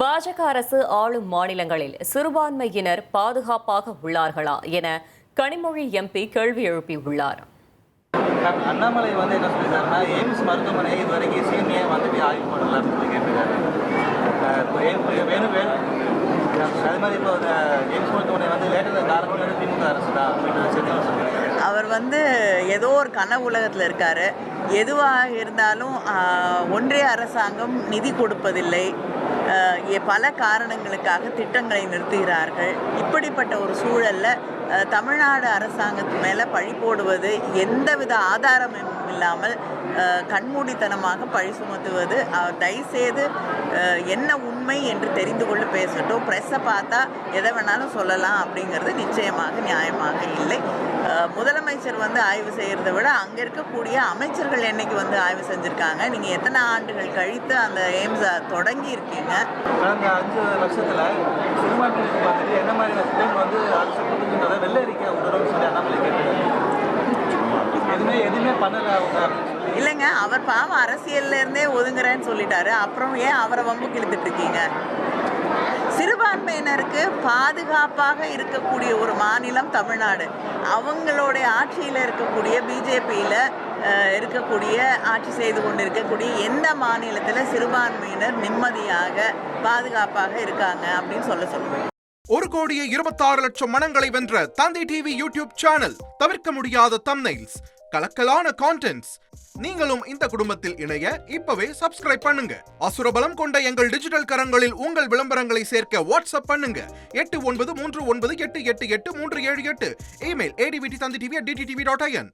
பாஜக அரசு ஆளும் மாநிலங்களில் சிறுபான்மையினர் பாதுகாப்பாக உள்ளார்களா என கனிமொழி எம்பி கேள்வி எழுப்பியுள்ளார். அண்ணாமலை என்ன சொல்லியிருக்காருன்னா, எய்ம்ஸ் மருத்துவமனை இதுவரைக்கும் சிஎம்ஏ வந்துட்டு ஆய்வு பண்ணலாம்னு சொல்லி கேட்டிருக்காரு. அது மாதிரி இப்போ எய்ம்ஸ் மருத்துவமனை லேட்டர் காரணம் திமுக அரசு தான் அப்படின்னு அவர் ஏதோ ஒரு கனவு உலகத்தில் இருக்கார். எதுவாக இருந்தாலும் ஒன்றிய அரசாங்கம் நிதி கொடுப்பதில்லை, பல காரணங்களுக்காக திட்டங்களை நிறுத்துகிறார்கள். இப்படிப்பட்ட ஒரு சூழலில் தமிழ்நாடு அரசாங்கத்து மேலே பழி போடுவது, எந்தவித ஆதாரமும் இல்லாமல் கண்மூடித்தனமாக பழி சுமத்துவது, தயவுசெய்து என்ன உண்மை என்று தெரிந்து கொள்ள பேசட்டும். ப்ரெஸ்ஸை பார்த்தா எதை வேணாலும் சொல்லலாம் அப்படிங்கிறது நிச்சயமாக நியாயமாக இல்லை. முதலமைச்சர் ஆய்வு செய்கிறத விட அங்கே இருக்கக்கூடிய அமைச்சர்கள் என்னைக்கு ஆய்வு செஞ்சுருக்காங்க? நீங்கள் எத்தனை ஆண்டுகள் கழித்து அந்த எய்ம்ஸை தொடங்கி இருக்கீங்க? கடந்த 5 வருஷத்தில் சிறுபான்மையினருக்கு பார்த்துட்டு என்ன மாதிரியான திட்டம் அரசு கொடுக்குன்றதை வெள்ளை அறிக்கை உடனும் சொல்லி அண்ணாமலை கேட்குறாரு. எதுவுமே பண்ணலை அவங்க. இல்லைங்க, அவர் பாவம் அரசியல்லேருந்தே ஒதுங்குறேன்னு சொல்லிட்டாரு. அப்புறம் ஏன் அவரை வம்புக்கு இழுத்துட்டு இருக்கீங்க? சிறுபான்மையினருக்கு பாதுகாப்பாக இருக்கக்கூடிய ஒரு மாநிலம் தமிழ்நாடு. அவங்களுடைய ஆட்சியில் இருக்கக்கூடிய பிஜேபியில் இருக்கக்கூடிய ஆட்சி செய்து கொண்டு இருக்கக்கூடிய எந்த மாநிலத்தில் சிறுபான்மையினர் நிம்மதியாக பாதுகாப்பாக இருக்காங்க அப்படின்னு சொல்லுவேன். 1,26,00,000 மனங்களை வென்ற தந்தி டிவி யூடியூப் சேனல். தவிர்க்க முடியாத தம்ப்நெயில்ஸ், கலக்கலான கான்டென்ட்ஸ். நீங்களும் இந்த குடும்பத்தில் இணைய இப்பவே சப்ஸ்கிரைப் பண்ணுங்க. அசுரபலம் கொண்ட எங்கள் டிஜிட்டல் கரங்களில் உங்கள் விளம்பரங்களை சேர்க்க வாட்ஸ்அப் பண்ணுங்க. 8939888838. Email advttv@dttv.in.